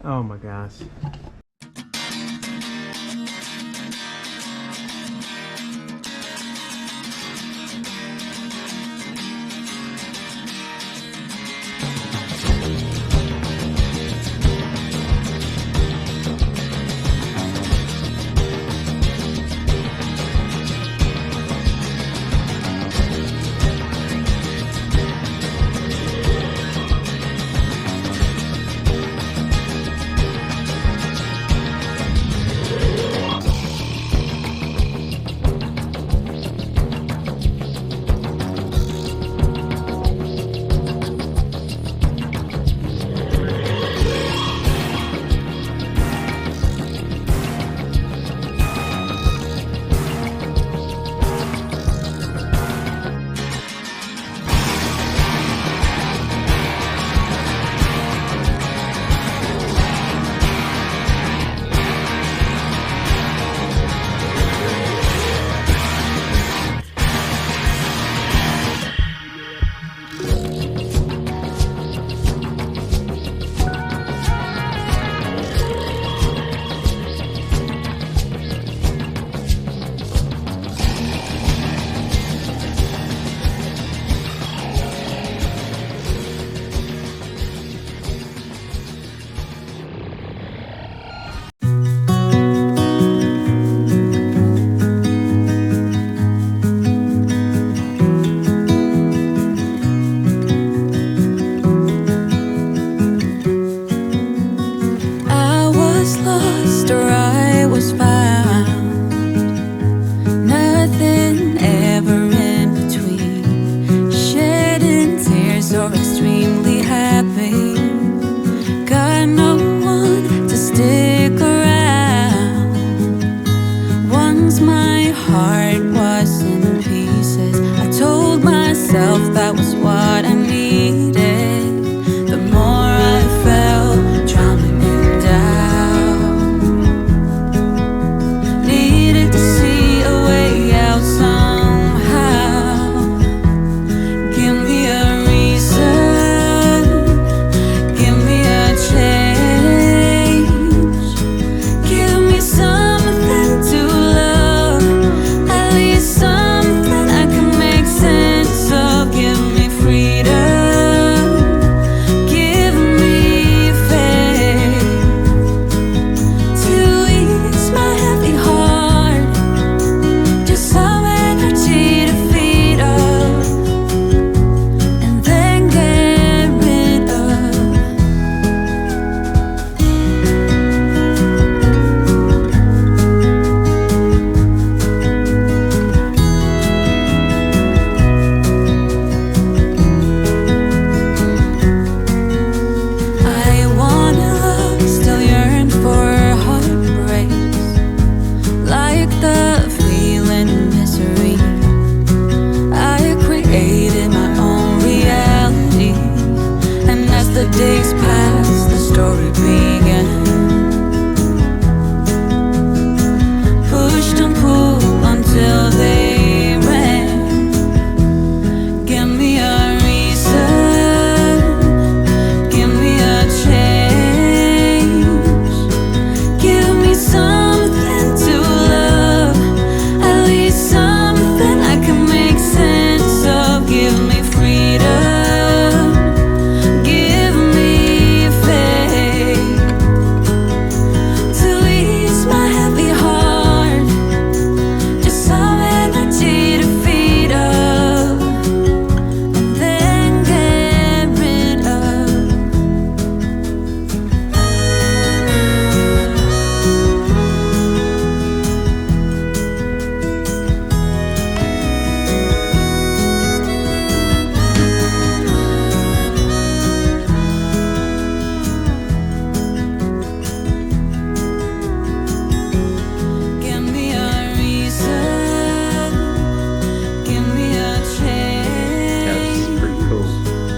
Oh my gosh.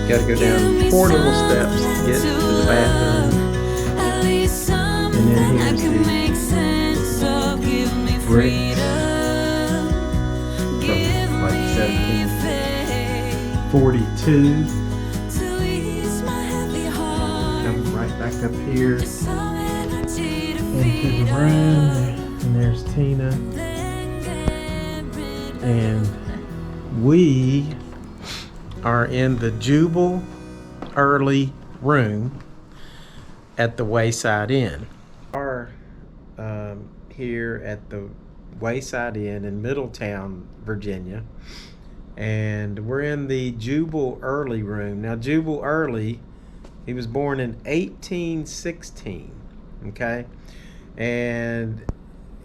Got to go down 4 little steps to get to the bathroom. And then here's the bricks from like 1742. Come right back back up here into the room, and there's Tina, and we are in the Jubal Early Room at the Wayside Inn. We are here at the Wayside Inn in Middletown, Virginia, and we're in the Jubal Early Room. Now, Jubal Early, he was born in 1816, okay? And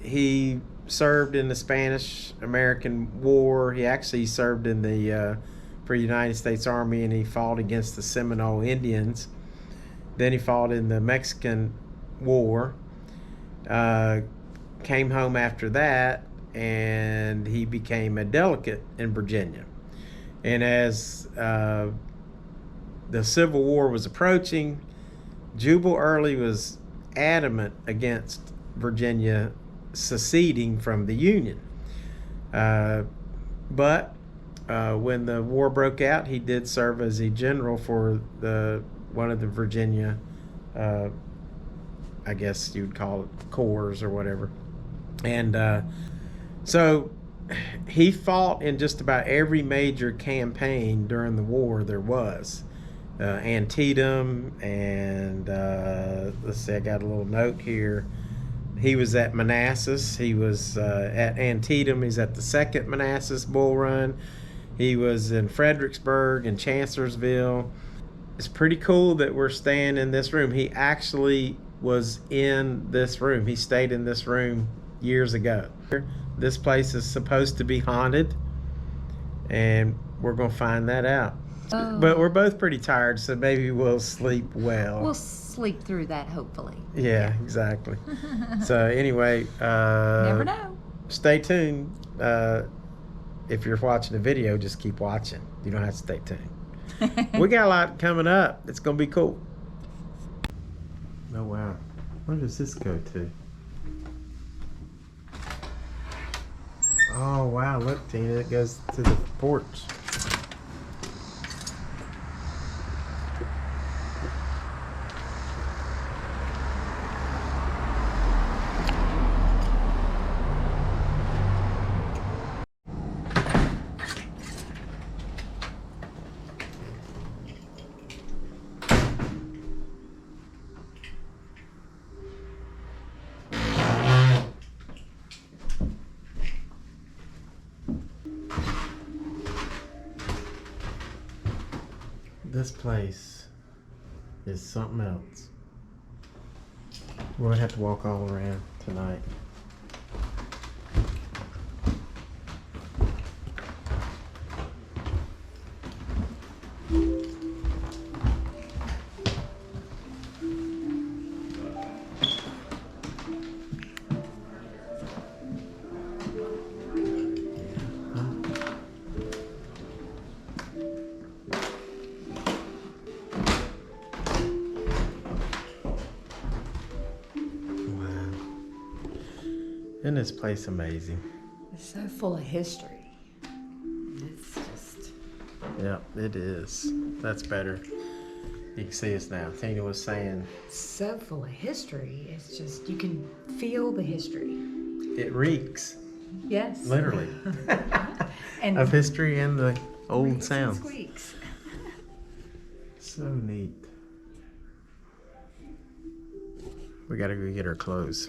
he served in the Spanish-American War. He actually served in the for the United States Army, and he fought against the Seminole Indians. Then he fought in the Mexican War. Came home after that, and he became a delegate in Virginia. And as the Civil War was approaching, Jubal Early was adamant against Virginia seceding from the Union. But when the war broke out, he did serve as a general for one of the Virginia, I guess you'd call it corps or whatever. And so he fought in just about every major campaign during the war there was. Antietam, and let's see, I got a little note here. He was at Manassas. He was at Antietam. He's at the Second Manassas Bull Run. He was in Fredericksburg and Chancellorsville. It's pretty cool that we're staying in this room. He actually was in this room. He stayed in this room years ago. This place is supposed to be haunted, and we're going to find that out. Oh. But we're both pretty tired, so maybe we'll sleep well. We'll sleep through that, hopefully. Yeah, exactly. So anyway, Never know. Stay tuned. If you're watching the video, just keep watching. You don't have to stay tuned. We got a lot coming up. It's going to be cool. Oh, wow. Where does this go to? Oh, wow. Look, Tina, it goes to the porch. This place is something else. We're gonna have to walk all around tonight. Isn't this place amazing? It's so full of history. It's just... Yep, it is. That's better. You can see us now. Tina was saying... So full of history. It's just, you can feel the history. It reeks. Yes. Literally. And of history and the old sounds. And squeaks. So neat. We gotta go get our clothes.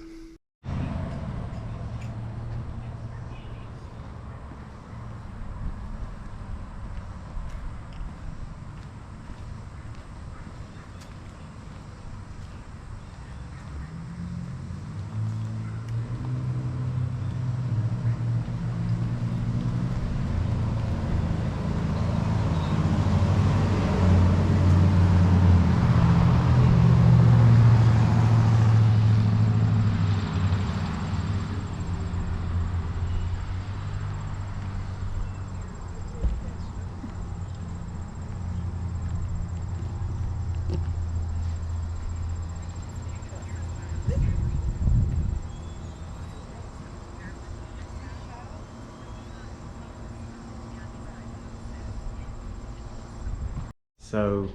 So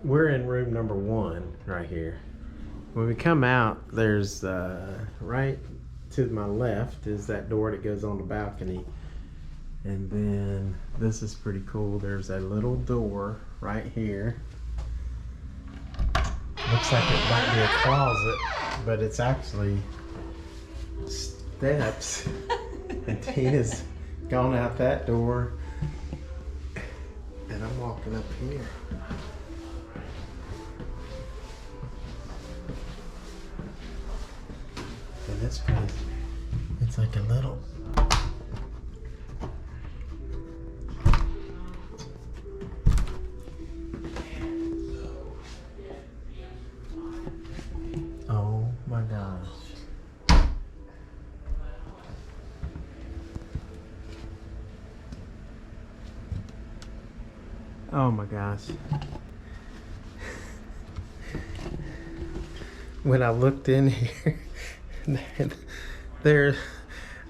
we're in room number 1 right here. When we come out, there's right to my left is that door that goes on the balcony. And then this is pretty cool. There's a little door right here. Looks like it might be a closet, but it's actually steps. And Tina's gone out that door. And I'm walking up here. And this place, it's like a little. Oh my gosh. Oh my gosh. When I looked in here, there,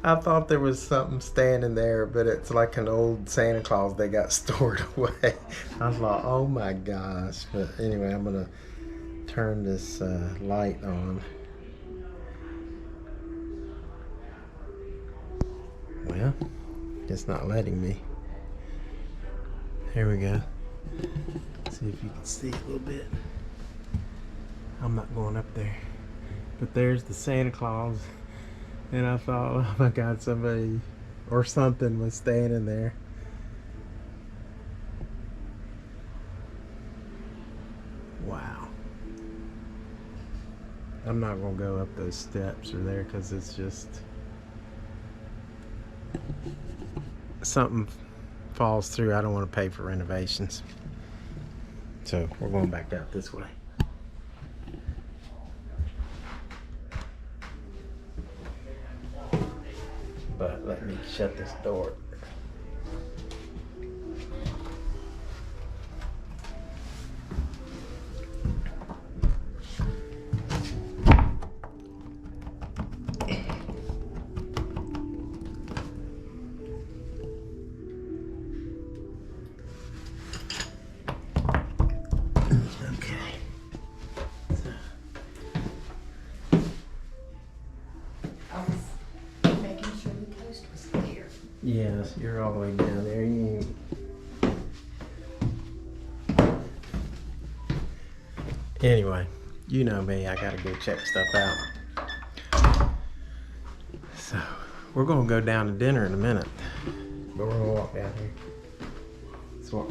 I thought there was something standing there, but it's like an old Santa Claus they got stored away. I was like, oh my gosh. But anyway, I'm gonna turn this light on. Well, it's not letting me. Here we go. See if you can see a little bit. I'm not going up there. But there's the Santa Claus. And I thought, oh my God, somebody or something was standing there. Wow. I'm not going to go up those steps or there because it's just something falls through. I don't want to pay for renovations. So we're going back out this way. But let me shut this door. Yes, you're all the way down there. You Anyway, you know me, I gotta go check stuff out. So, we're gonna go down to dinner in a minute. But we're gonna walk down here. Let's walk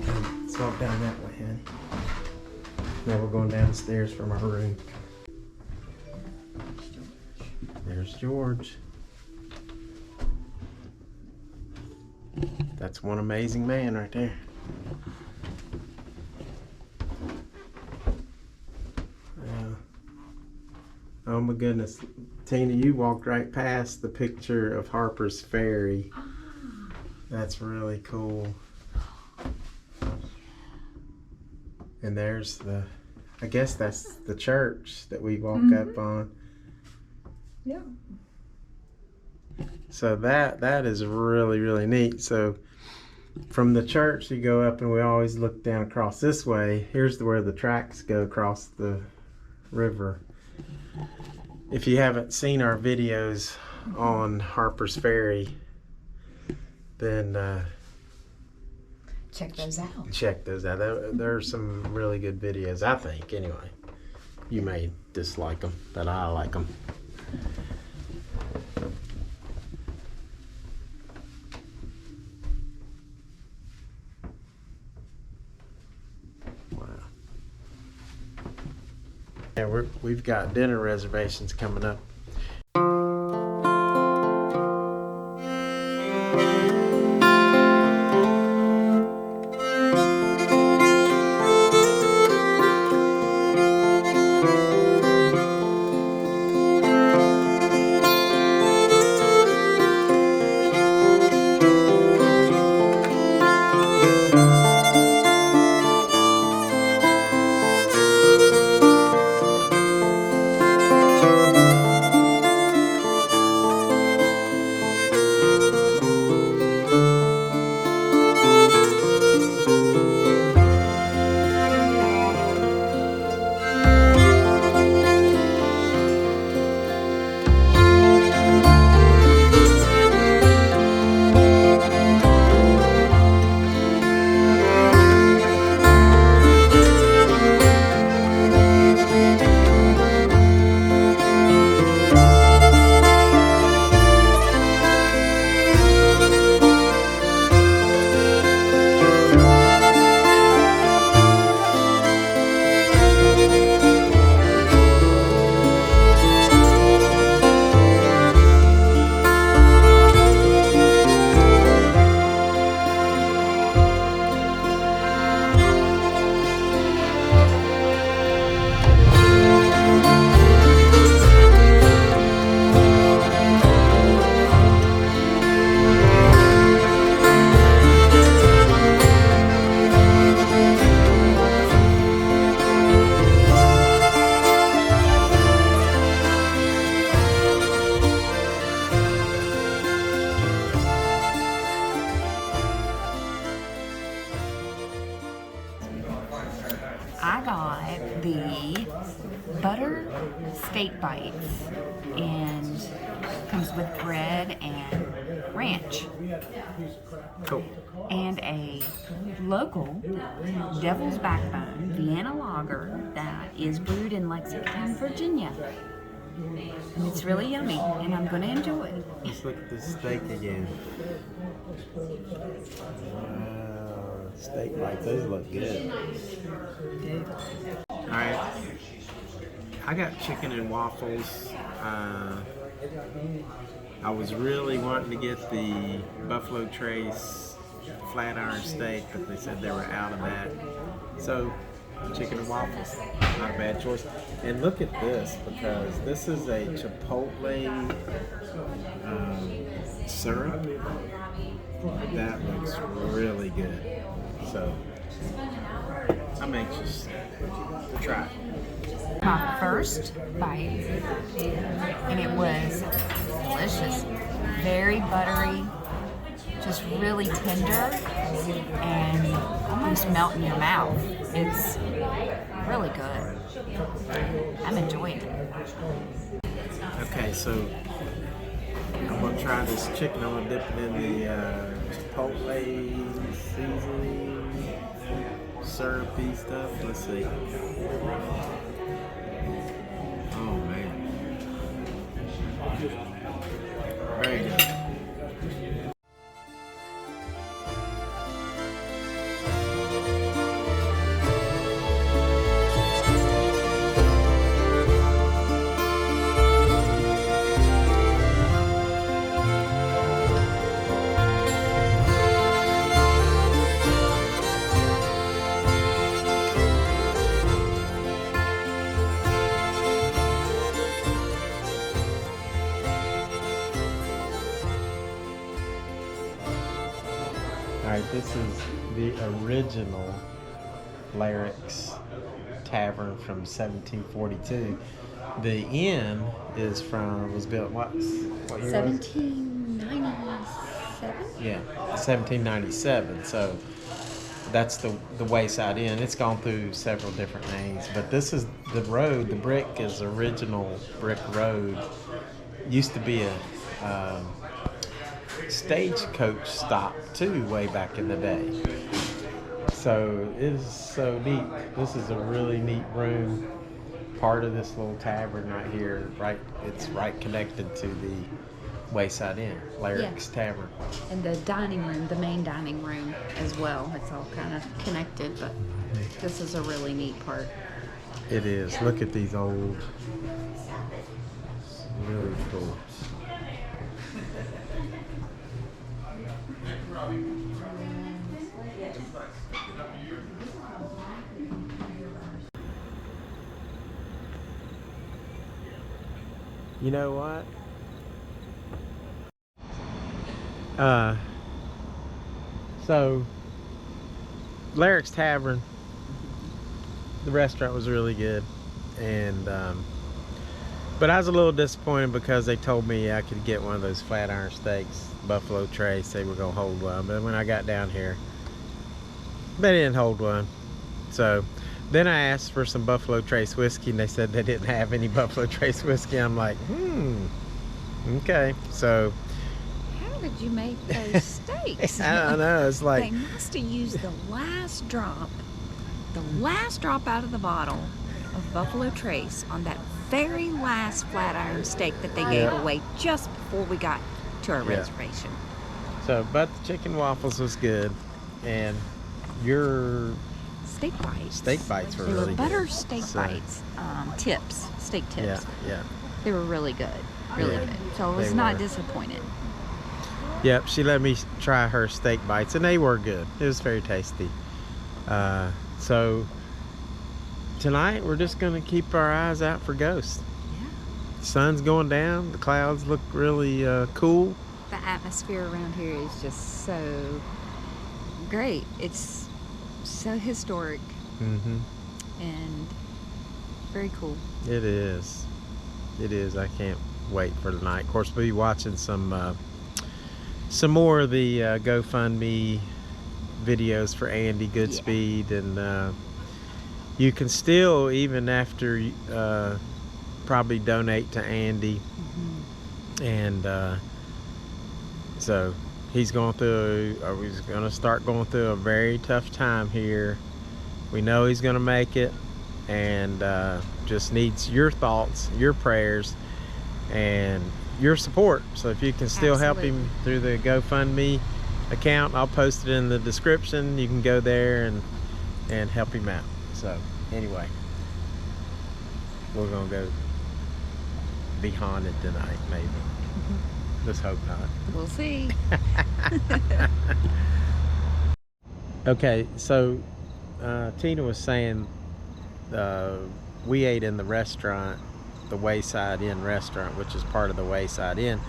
down that way, honey. Now we're going downstairs from our room. There's George. That's one amazing man right there. Oh my goodness. Tina, you walked right past the picture of Harper's Ferry. That's really cool. And there's the, I guess that's the church that we walk up on. Yeah. So that is really, really neat. So from the church you go up and we always look down across this way. Here's where the tracks go across the river. If you haven't seen our videos on Harper's Ferry, then check those out. Check those out. There are some really good videos, I think, anyway. You may dislike them, but I like them. Wow. Yeah, we've got dinner reservations coming up. I got the butter steak bites, and comes with bread and ranch. Cool. And a local Devil's Backbone Vienna lager that is brewed in Lexington, Virginia. And it's really yummy, and I'm going to enjoy it. Let's look at this steak again. Wow, steak bites, those look good. Alright, I got chicken and waffles. I was really wanting to get the Buffalo Trace flat iron steak, but they said they were out of that. So, chicken and waffles, not a bad choice. And look at this, because this is a Chipotle syrup. That looks really good. So, I'm anxious to try it. My first bite, and it was delicious. Very buttery, just really tender, and almost melt in your mouth. It's really good. I'm enjoying it. Okay, so I'm gonna try this chicken. I'm gonna dip it in the Chipotle seasoning, syrupy stuff. Let's see. Oh man, very good. Alright, this is the original Larrick's Tavern from 1742. The inn was built what year? 1797? Yeah, 1797. So that's the Wayside Inn. It's gone through several different names, but this is the road. The brick is original brick road. Used to be a stagecoach stop too, way back in the day. So it is so neat. This is a really neat room. Part of this little tavern right here. It's right connected to the Wayside Inn, Larrick's Tavern. And the dining room, the main dining room as well. It's all kind of connected, but this is a really neat part. It is. Look at these old, really cool. You know what? So Larrick's Tavern, the restaurant was really good, and but I was a little disappointed because they told me I could get one of those flat iron steaks, Buffalo Trace. They were gonna hold one, but when I got down here, they didn't hold one. So then I asked for some Buffalo Trace whiskey, and they said they didn't have any Buffalo Trace whiskey. I'm like, okay. So how did you make those steaks? I don't know. It's like they must have used the last drop out of the bottle of Buffalo Trace on that very last flat iron steak that they gave away just before we got to our reservation. So, but the chicken waffles was good, and your steak bites were they really were butter good. steak bites, steak tips. Yeah. They were really good, really good. So I was not disappointed. Yep, she let me try her steak bites, and they were good. It was very tasty. So tonight we're just gonna keep our eyes out for ghosts. Yeah. The sun's going down. The clouds look really cool. The atmosphere around here is just so great. It's so historic and very cool. It is. It is. I can't wait for tonight. Of course, we'll be watching some more of the GoFundMe videos for Andy Goodspeed, and you can still, even after, probably donate to Andy. And so he's going through, or he's going to start going through a very tough time here. We know he's going to make it, and just needs your thoughts, your prayers, and your support. So if you can still help him through the GoFundMe account, I'll post it in the description. You can go there and help him out. So anyway, we're gonna go be haunted tonight, maybe. Let's hope not. We'll see. Okay, so Tina was saying we ate in the restaurant, the Wayside Inn restaurant, which is part of the Wayside Inn,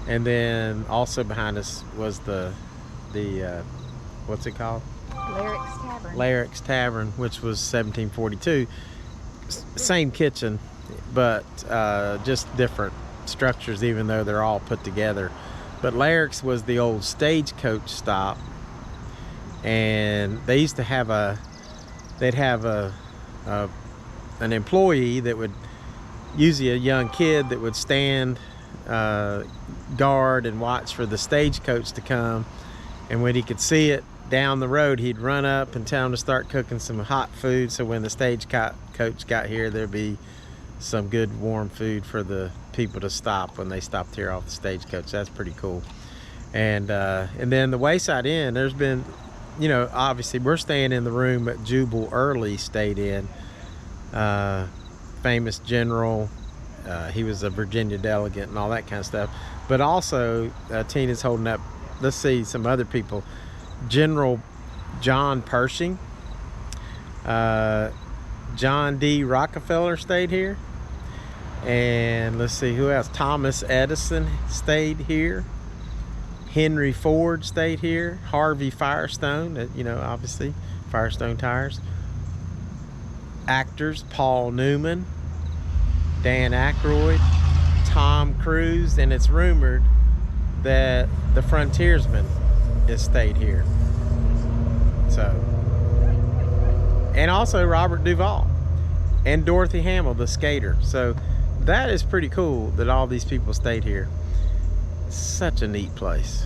and then also behind us was the what's it called? Larrick's Tavern. Larrick's Tavern, which was 1742. Same kitchen, but just different structures, even though they're all put together. But Larrick's was the old stagecoach stop, and they used to have an employee that would, usually a young kid, that would stand guard and watch for the stagecoach to come, and when he could see it down the road, he'd run up and tell them to start cooking some hot food, so when the stagecoach got here, there'd be some good warm food for the people to stop when they stopped here off the stagecoach. That's pretty cool. And then the Wayside Inn, there's been, you know, obviously we're staying in the room that Jubal Early stayed in, famous general. He was a Virginia delegate and all that kind of stuff. But also Tina's holding up, let's see some other people. General John Pershing, John D. Rockefeller stayed here, and let's see who else. Thomas Edison stayed here. Henry Ford stayed here. Harvey Firestone, you know, obviously Firestone Tires. Actors: Paul Newman, Dan Aykroyd, Tom Cruise, and it's rumored that the Frontiersman has stayed here. So, and also Robert Duvall and Dorothy Hamill, the skater. So that is pretty cool that all these people stayed here. Such a neat place.